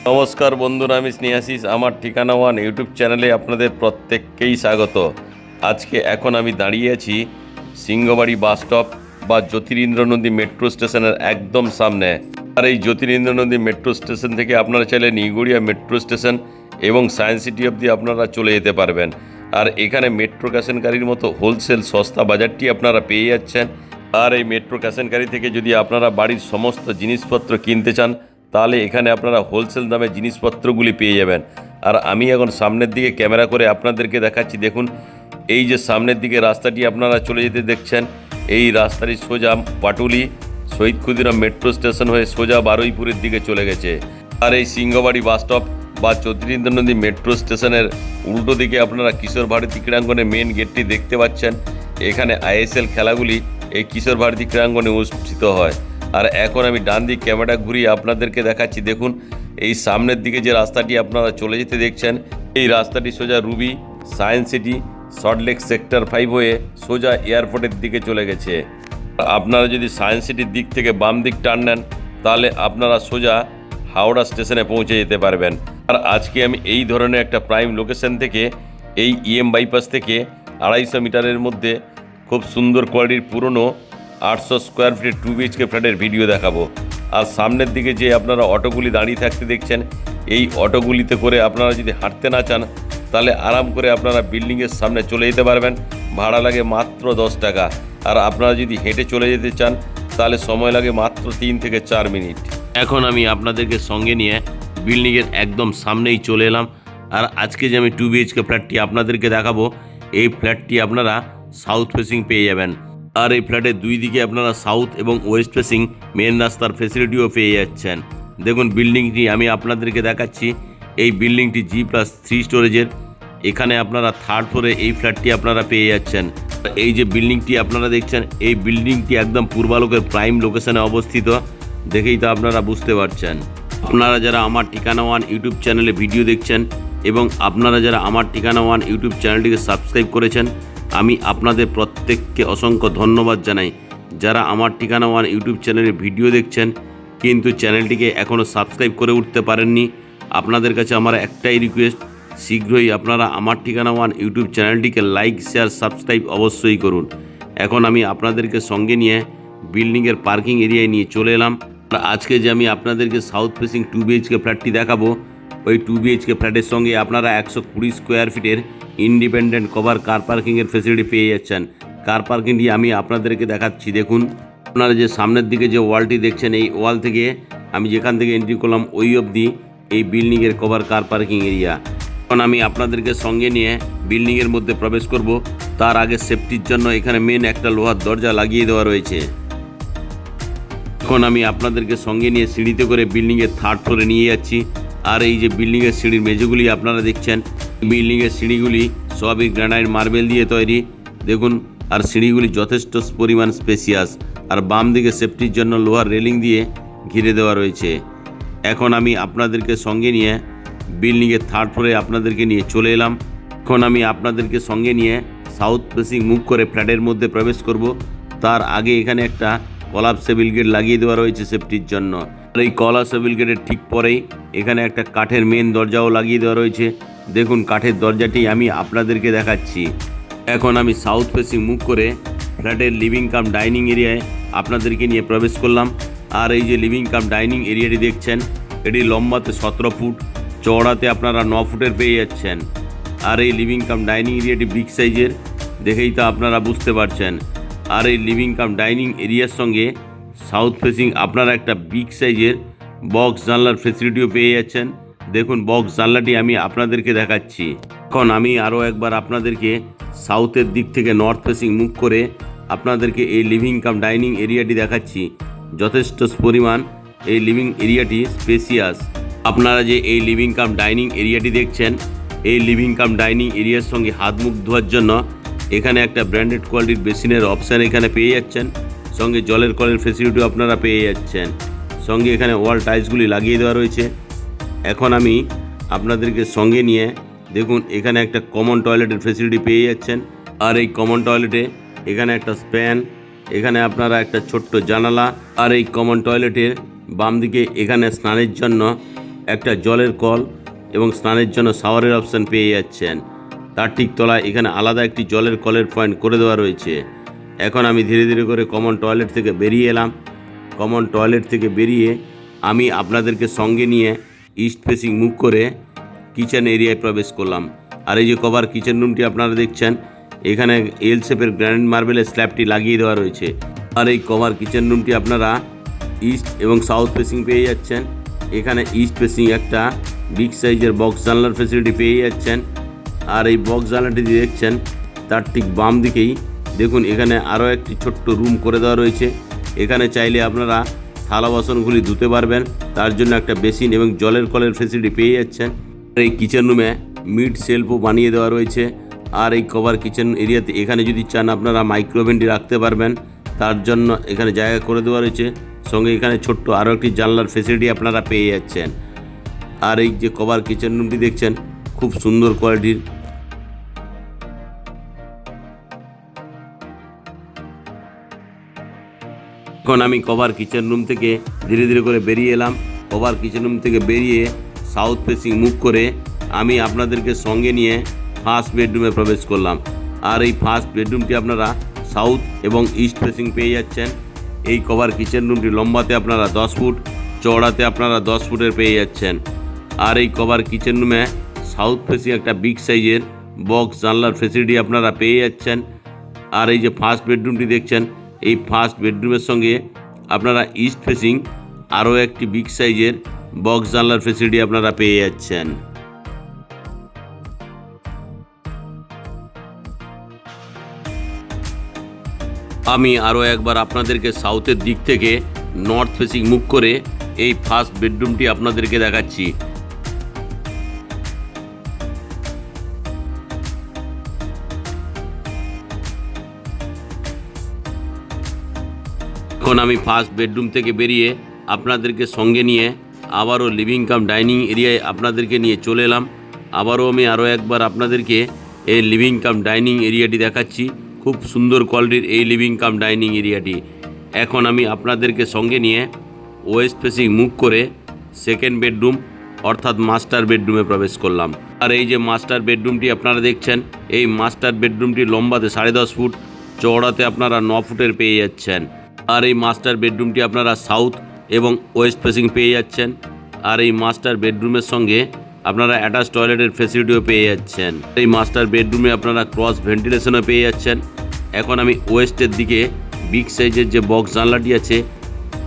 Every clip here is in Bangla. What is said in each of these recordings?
নমস্কার বন্ধুরা, আমি স্নেহাশিস। আমার ঠিকানা ওয়ান ইউটিউব চ্যানেলে আপনাদের প্রত্যেককেই স্বাগত। আজকে আমি দাঁড়িয়ে আছি সিংহবাড়ি বাস স্টপ বা জ্যোতিরিন্দ্র নদী মেট্রো স্টেশনের একদম সামনে। আর এই জ্যোতিরিন্দ্র নদী মেট্রো স্টেশন থেকে আপনারা চাইলে নিগুড়িয়া মেট্রো স্টেশন এবং সায়েন্স সিটি অবধি আপনারা চলে যেতে পারবেন। আর এখানে মেট্রো ক্যাশনকারীর মতো হোলসেল সস্তা বাজারটি আপনারা পেয়ে যাচ্ছেন। আর এই মেট্রো ক্যাশনকারী থেকে যদি আপনারা বাড়ির সমস্ত জিনিসপত্র কিনতে চান, তাহলে এখানে আপনারা হোলসেল দামে জিনিসপত্রগুলি পেয়ে যাবেন। আর আমি এখন সামনের দিকে ক্যামেরা করে আপনাদেরকে দেখাচ্ছি। দেখুন, এই যে সামনের দিকে রাস্তাটি আপনারা চলে যেতে দেখছেন, এই রাস্তাটি সোজা পাটুলি শহীদ ক্ষুদিরাম মেট্রো স্টেশন হয়ে সোজা বারুইপুরের দিকে চলে গেছে। আর এই সিংহবাড়ি বাস স্টপ বা জ্যোতিরিন্দ্র নদী মেট্রো স্টেশনের উল্টো দিকে আপনারা কিশোর ভারতী ক্রীড়াঙ্গনের মেন গেটটি দেখতে পাচ্ছেন। এখানে আইএসএল খেলাগুলি এই কিশোর ভারতী ক্রীড়াঙ্গনে অনুষ্ঠিত হয়। আর এখন আমি ডান দিক ক্যামেরা ঘুরিয়ে আপনাদেরকে দেখাচ্ছি। দেখুন, এই সামনের দিকে যে রাস্তাটি আপনারা চলে যেতে দেখছেন, এই রাস্তাটি সোজা Ruby science city Salt Lake sector 5 হয়ে সোজা এয়ারপোর্টের দিকে চলে গেছে। আপনারা যদি সায়েন্স সিটির দিক থেকে বাম দিক টার্ন নেন, তাহলে আপনারা সোজা হাওড়া স্টেশনে পৌঁছে যেতে পারবেন। আর আজকে আমি এই ধরনের একটা প্রাইম লোকেশন থেকে এই বাইপাস থেকে 250 মিটারের মধ্যে খুব সুন্দর কোয়ালিটির পুরনো 800 স্কোয়ার ফিটের 2 BHK ফ্ল্যাটের ভিডিও দেখাবো। আর সামনের দিকে যে আপনারা অটোগুলি দাঁড়িয়ে থাকতে দেখছেন, এই অটোগুলিতে করে আপনারা যদি হাঁটতে না চান, তাহলে আরাম করে আপনারা বিল্ডিংয়ের সামনে চলে যেতে পারবেন। ভাড়া লাগে মাত্র 10 টাকা। আর আপনারা যদি হেঁটে চলে যেতে চান, তাহলে সময় লাগে মাত্র 3 থেকে 4 মিনিট। এখন আমি আপনাদেরকে সঙ্গে নিয়ে বিল্ডিংয়ের একদম সামনেই চলে এলাম। আর আজকে যে আমি 2 BHK ফ্ল্যাটটি আপনাদেরকে দেখাবো, এই ফ্ল্যাটটি আপনারা সাউথ ফেসিং পেয়ে যাবেন। আর এই ফ্ল্যাটের দুই দিকে আপনারা সাউথ এবং ওয়েস্ট ফেসিং মেন রাস্তার ফেসিলিটিও পেয়ে যাচ্ছেন। দেখুন, বিল্ডিংটি আমি আপনাদেরকে দেখাচ্ছি। এই বিল্ডিংটি G+3 স্টোরেজের। এখানে আপনারা 3rd ফ্লোরে এই ফ্ল্যাটটি আপনারা পেয়ে যাচ্ছেন। এই যে বিল্ডিংটি আপনারা দেখছেন, এই বিল্ডিংটি একদম পূর্বালোকের প্রাইম লোকেশনে অবস্থিত। দেখেই তো আপনারা বুঝতে পারছেন। আপনারা যারা আমার ঠিকানা ওয়ান ইউটিউব চ্যানেলে ভিডিও দেখছেন এবং আপনারা যারা আমার ঠিকানা ওয়ান ইউটিউব চ্যানেলটিকে সাবস্ক্রাইব করেছেন, আমি আপনাদের প্রত্যেককে অসংখ্য ধন্যবাদ জানাই। যারা আমার ঠিকানা ওয়ান ইউটিউব চ্যানেলে ভিডিও দেখছেন কিন্তু চ্যানেলটিকে এখনও সাবস্ক্রাইব করে উঠতে পারেননি, আপনাদের কাছে আমার একটাই রিকোয়েস্ট, শীঘ্রই আপনারা আমার ঠিকানা ওয়ান ইউটিউব চ্যানেলটিকে লাইক শেয়ার সাবস্ক্রাইব অবশ্যই করুন। এখন আমি আপনাদেরকে সঙ্গে নিয়ে বিল্ডিংয়ের পার্কিং এরিয়ায় নিয়ে চলে এলাম। আর আজকে যে আমি আপনাদেরকে সাউথ ফেসিং 2 BHK ফ্ল্যাটটি দেখাবো, ওই 2 BHK ফ্ল্যাটের সঙ্গে আপনারা 120 স্কোয়ার ফিটের ইন্ডিপেন্ডেন্ট কভার কার পার্কিংয়ের ফেসিলিটি পেয়ে যাচ্ছেন। কার পার্কিংটি আমি আপনাদেরকে দেখাচ্ছি। দেখুন, আপনারা যে সামনের দিকে যে ওয়ালটি দেখছেন, এই ওয়াল থেকে আমি যেখান থেকে এন্ট্রি করলাম ওই অবধি এই বিল্ডিংয়ের কভার কার পার্কিং এরিয়া। এখন আমি আপনাদেরকে সঙ্গে নিয়ে বিল্ডিংয়ের মধ্যে প্রবেশ করব। তার আগে সেফটির জন্য এখানে মেন একটা লোহার দরজা লাগিয়ে দেওয়া রয়েছে। এখন আমি আপনাদেরকে সঙ্গে নিয়ে সিঁড়িতে করে বিল্ডিংয়ের 3rd ফ্লোরে নিয়ে যাচ্ছি। আর এই যে বিল্ডিংয়ের সিঁড়ির মেঝেগুলি আপনারা দেখছেন, বিল্ডিংয়ের সিঁড়িগুলি সবই গ্রানাইট মার্বেল দিয়ে তৈরি। দেখুন, আর সিঁড়িগুলি যথেষ্ট পরিমাণ স্পেসিয়াস। আর বাম দিকে সেফটির জন্য লোহার রেলিং দিয়ে ঘিরে দেওয়া রয়েছে। এখন আমি আপনাদেরকে সঙ্গে নিয়ে বিল্ডিংয়ের 3rd ফ্লোরে আপনাদেরকে নিয়ে চলে এলাম। এখন আমি আপনাদেরকে সঙ্গে নিয়ে সাউথ ফেসিং মুভ করে ফ্ল্যাটের মধ্যে প্রবেশ করব। তার আগে এখানে একটা কলাপসেবল গেট লাগিয়ে দেওয়া রয়েছে সেফটির জন্য। আর এই কলাপসেবল গেটের ঠিক পরেই এখানে একটা কাঠের মেন দরজাও লাগিয়ে দেওয়া রয়েছে। দেখুন, কাঠের দরজাটি আমি আপনাদেরকে দেখাচ্ছি। এখন আমি সাউথ ফেসিং মুভ করে ফ্ল্যাটের লিভিং কাম ডাইনিং এরিয়ায় আপনাদেরকে নিয়ে প্রবেশ করলাম। আর এই যে লিভিং কাম ডাইনিং এরিয়াটি দেখছেন, এটি লম্বাতে 17 ফুট, চওড়াতে আপনারা 9 ফুটের পেয়ে যাচ্ছেন। আর এই লিভিং কাম ডাইনিং এরিয়াটি বিগ সাইজের, দেখেই তো আপনারা বুঝতে পারছেন। আর এই লিভিং কাম ডাইনিং এরিয়ার সঙ্গে সাউথ ফেসিং আপনারা একটা বিগ সাইজের বক্স জানলার ফেসিলিটিও পেয়ে যাচ্ছেন। দেখুন, বক্স জানলাটি আমি আপনাদেরকে দেখাচ্ছি। এখন আমি আরও একবার আপনাদেরকে সাউথের দিক থেকে নর্থ ফেসিং মুভ করে আপনাদেরকে এই লিভিং কাম ডাইনিং এরিয়াটি দেখাচ্ছি। যথেষ্ট পরিমাণ এই লিভিং এরিয়াটি স্পেসিয়াস। আপনারা যে এই লিভিং কাম ডাইনিং এরিয়াটি দেখছেন, এই লিভিং কাম ডাইনিং এরিয়ার সঙ্গে হাত মুখ ধোয়ার জন্য এখানে একটা ব্র্যান্ডেড কোয়ালিটির বেসিনের অপশান এখানে পেয়ে যাচ্ছেন। সঙ্গে জলের কলের ফেসিলিটিও আপনারা পেয়ে যাচ্ছেন। সঙ্গে এখানে ওয়াল টাইলসগুলি লাগিয়ে দেওয়া রয়েছে। এখন আমি আপনাদেরকে সঙ্গে নিয়ে দেখুন, এখানে একটা কমন টয়লেটের ফেসিলিটি পেয়ে যাচ্ছেন। আর এই কমন টয়লেটে এখানে একটা স্প্যান, এখানে আপনারা একটা ছোট্ট জানালা। আর এই কমন টয়লেটের বাম দিকে এখানে স্নানের জন্য একটা জলের কল এবং স্নানের জন্য শাওয়ারের অপশান পেয়ে যাচ্ছেন। তার ঠিক তলায় এখানে আলাদা একটি জলের কলের পয়েন্ট করে দেওয়া রয়েছে। এখন আমি ধীরে ধীরে করে কমন টয়লেট থেকে বেরিয়ে এলাম। কমন টয়লেট থেকে বেরিয়ে আমি আপনাদেরকে সঙ্গে নিয়ে ইস্ট ফেসিং মুভ করে কিচেন এরিয়ায় প্রবেশ করলাম। আর এই যে কভার কিচেন রুমটি আপনারা দেখছেন, এখানে এল শেপের গ্রানাইট মার্বেলের স্ল্যাবটি লাগিয়ে দেওয়া রয়েছে। আর এই কভার কিচেন রুমটি আপনারা ইস্ট এবং সাউথ ফেসিং পেয়ে যাচ্ছেন। এখানে ইস্ট ফেসিং একটা বিগ সাইজের বক্স জানলার ফেসিলিটি পেয়ে যাচ্ছেন। আর এই বক্স জানলাটি দেখছেন, তার ঠিক বাম দিকেই দেখুন এখানে আরও একটি ছোট্ট রুম করে দেওয়া রয়েছে। এখানে চাইলে আপনারা থালা বাসনগুলি ধুতে পারবেন, তার জন্য একটা বেসিন এবং জলের কলের ফেসিলিটি পেয়ে যাচ্ছেন। এই কিচেন রুমে মিড শেলফও বানিয়ে দেওয়া রয়েছে। আর এই কভার কিচেন এরিয়াতে এখানে যদি চান আপনারা মাইক্রোওভেনটি রাখতে পারবেন, তার জন্য এখানে জায়গা করে দেওয়া রয়েছে। সঙ্গে এখানে ছোট্ট আরও একটি জানলার ফেসিলিটি আপনারা পেয়ে যাচ্ছেন। আর এই যে কভার কিচেন রুমটি দেখছেন, খুব সুন্দর কোয়ালিটির। এখন আমি কভার কিচেন রুম থেকে ধীরে ধীরে করে বেরিয়ে এলাম। কভার কিচেন রুম থেকে বেরিয়ে সাউথ ফেসিং মুভ করে আমি আপনাদেরকে সঙ্গে নিয়ে ফার্স্ট বেডরুমে প্রবেশ করলাম। আর এই ফার্স্ট বেডরুমটি আপনারা সাউথ এবং ইস্ট ফেসিং পেয়ে যাচ্ছেন। এই কভার কিচেন রুমটি লম্বাতে আপনারা 10 ফুট, চওড়াতে আপনারা 10 ফুটের পেয়ে যাচ্ছেন। আর এই কভার কিচেন রুমে সাউথ ফেসিং একটা বিগ সাইজের বক্স জানলার ফেসিলিটি আপনারা পেয়ে যাচ্ছেন। আর এই যে ফার্স্ট বেডরুমটি দেখছেন, এই ফার্স্ট বেডরুমের সঙ্গে আপনারা ইস্ট ফেসিং আরও একটি বিগ সাইজের বক্স জানলার ফেসিলিটি আপনারা পেয়ে যাচ্ছেন। আমি আরও একবার আপনাদেরকে সাউথের দিক থেকে নর্থ ফেসিং মুভ করে এই ফার্স্ট বেডরুমটি আপনাদেরকে দেখাচ্ছি। এখন আমি ফার্স্ট বেডরুম থেকে বেরিয়ে আপনাদেরকে সঙ্গে নিয়ে আবারও লিভিং কাম ডাইনিং এরিয়ায় আপনাদেরকে নিয়ে চলে এলাম। আবারও আমি আরও একবার আপনাদেরকে এই লিভিং কাম ডাইনিং এরিয়াটি দেখাচ্ছি। খুব সুন্দর কোয়ালিটির এই লিভিং কাম ডাইনিং এরিয়াটি। এখন আমি আপনাদেরকে সঙ্গে নিয়ে ওয়েস্ট ফেসিং মুভ করে সেকেন্ড বেডরুম অর্থাৎ মাস্টার বেডরুমে প্রবেশ করলাম। আর এই যে মাস্টার বেডরুমটি আপনারা দেখছেন, এই মাস্টার বেডরুমটি লম্বাতে 10.5 ফুট, চওড়াতে আপনারা 9 ফুটের পেয়ে যাচ্ছেন। আর এই মাস্টার বেডরুমটি আপনারা সাউথ এবং ওয়েস্ট ফেসিং পেয়ে যাচ্ছেন। আর এই মাস্টার বেডরুমের সঙ্গে আপনারা অ্যাটাচ টয়লেটের ফেসিলিটিও পেয়ে যাচ্ছেন। এই মাস্টার বেডরুমে আপনারা ক্রস ভেন্টিলেশনও পেয়ে যাচ্ছেন। এখন আমি ওয়েস্টের দিকে বিগ সাইজের যে বক্স জানলাটি আছে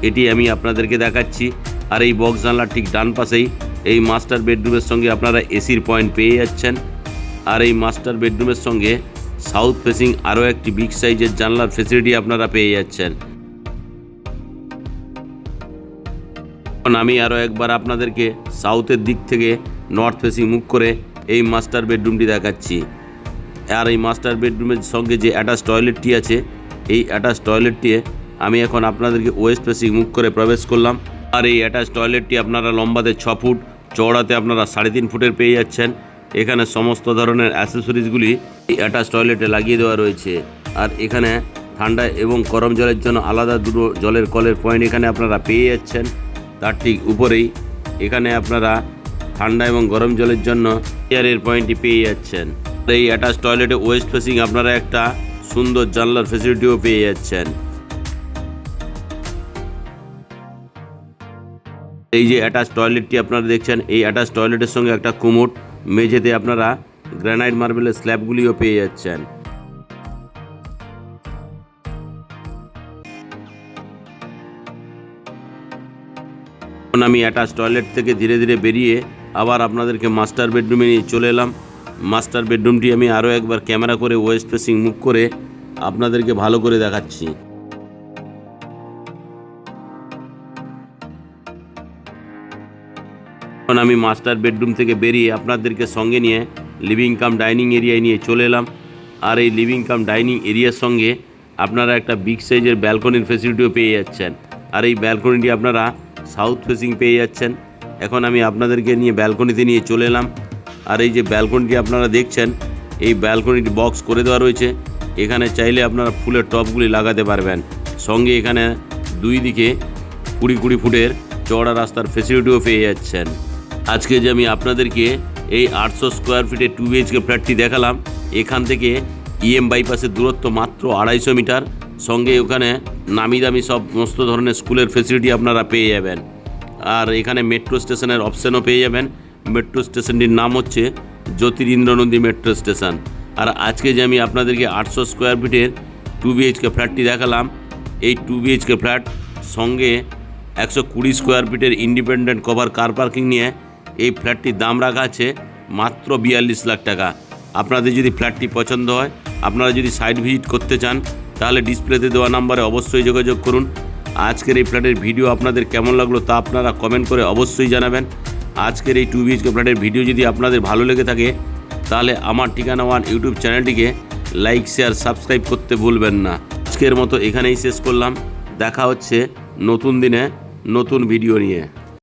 এটি আমি আপনাদেরকে দেখাচ্ছি। আর এই বক্স জানলার ঠিক ডান পাশেই এই মাস্টার বেডরুমের সঙ্গে আপনারা এসির পয়েন্ট পেয়ে যাচ্ছেন। আর এই মাস্টার বেডরুমের সঙ্গে সাউথ ফেসিং আরও একটি বিগ সাইজের জানলার ফেসিলিটি আপনারা পেয়ে যাচ্ছেন। এখন আমি আরও একবার আপনাদেরকে সাউথের দিক থেকে নর্থ ফেসিং মুভ করে এই মাস্টার বেডরুমটি দেখাচ্ছি। আর এই মাস্টার বেডরুমের সঙ্গে যে অ্যাটাচ টয়লেটটি আছে, এই অ্যাটাচ টয়লেটটি আমি এখন আপনাদেরকে ওয়েস্ট ফেসিং মুভ করে প্রবেশ করলাম। আর এই অ্যাটাচ টয়লেটটি আপনারা লম্বাতে 6 ফুট, চওড়াতে আপনারা 3.5 ফুটের পেয়ে যাচ্ছেন। এখানে সমস্ত ধরনের অ্যাসেসরিজগুলি এই অ্যাটাচ টয়লেটে লাগিয়ে দেওয়া রয়েছে। আর এখানে ঠান্ডা এবং গরম জলের জন্য আলাদা দুটো জলের কলের পয়েন্ট এখানে আপনারা পেয়ে যাচ্ছেন। তার ঠিক উপরেই এখানে আপনারা ঠান্ডা এবং গরম জলের জন্য এয়ারের পয়েন্টটি পেয়ে যাচ্ছেন। এই অ্যাটাচ টয়লেটে ওয়েস্ট ফেসিং আপনারা একটা সুন্দর জানলার ফেসিলিটিও পেয়ে যাচ্ছেন। এই যে অ্যাটাচ টয়লেটটি আপনারা দেখছেন, এই অ্যাটাচ টয়লেটের সঙ্গে একটা কুমোড, মেঝেতে আপনারা গ্রানাইট মার্বেলের স্ল্যাবগুলিও পেয়ে যাচ্ছেন। এখন আমি অ্যাটাচ টয়লেট থেকে ধীরে ধীরে বেরিয়ে আবার আপনাদেরকে মাস্টার বেডরুমে নিয়ে চলে এলাম। মাস্টার বেডরুমটি আমি আরও একবার ক্যামেরা করে ওয়েস্ট ফেসিং মুভ করে আপনাদেরকে ভালো করে দেখাচ্ছি। এখন আমি মাস্টার বেডরুম থেকে বেরিয়ে আপনাদেরকে সঙ্গে নিয়ে লিভিং কাম ডাইনিং এরিয়ায় নিয়ে চলে এলাম। আর এই লিভিং কাম ডাইনিং এরিয়ার সঙ্গে আপনারা একটা বিগ সাইজের ব্যালকনির ফেসিলিটিও পেয়ে যাচ্ছেন। আর এই ব্যালকনিটি আপনারা সাউথ ফেসিং পেয়ে যাচ্ছেন। এখন আমি আপনাদেরকে নিয়ে ব্যালকনিতে নিয়ে চলে এলাম। আর এই যে ব্যালকনিটি আপনারা দেখছেন, এই ব্যালকনিটি বক্স করে দেওয়া রয়েছে। এখানে চাইলে আপনারা ফুলের টবগুলি লাগাতে পারবেন। সঙ্গে এখানে দুই দিকে 20 ফুটের চওড়া রাস্তার ফেসিলিটিও পেয়ে যাচ্ছেন। আজকে যে আমি আপনাদেরকে এই 800 স্কোয়ার ফিটের 2 BHK ফ্ল্যাটটি দেখালাম, এখান থেকে EM বাইপাসের দূরত্ব মাত্র 250 মিটার। সঙ্গে ওখানে নামি দামি সমস্ত ধরনের স্কুলের ফেসিলিটি আপনারা পেয়ে যাবেন। আর এখানে মেট্রো স্টেশনের অপশানও পেয়ে যাবেন। মেট্রো স্টেশনটির নাম হচ্ছে জ্যোতিরিন্দ্রনন্দী মেট্রো স্টেশন। আর আজকে যে আমি আপনাদেরকে 800 স্কোয়ার ফিটের 2 BHK ফ্ল্যাটটি দেখালাম, এই 2 BHK ফ্ল্যাট সঙ্গে 120 স্কোয়ার ফিটের ইন্ডিপেন্ডেন্ট কভার কার পার্কিং নিয়ে এই ফ্ল্যাটটির দাম রাখা আছে মাত্র 42 লাখ টাকা। আপনাদের যদি ফ্ল্যাটটি পছন্দ হয়, আপনারা যদি সাইট ভিজিট করতে চান, তাহলে ডিসপ্লেতে দেওয়া নাম্বারে অবশ্যই যোগাযোগ করুন। আজকের এই ফ্ল্যাটের ভিডিও আপনাদের কেমন লাগলো তা আপনারা কমেন্ট করে অবশ্যই জানাবেন। আজকের এই 2 BHK ফ্ল্যাটের ভিডিও যদি আপনাদের ভালো লেগে থাকে, তাহলে আমার ঠিকানা ওয়ান ইউটিউব চ্যানেলটিকে লাইক, শেয়ার, সাবস্ক্রাইব করতে ভুলবেন না। আজকের মতো এখানেই শেষ করলাম। দেখা হচ্ছে নতুন দিনে নতুন ভিডিও নিয়ে।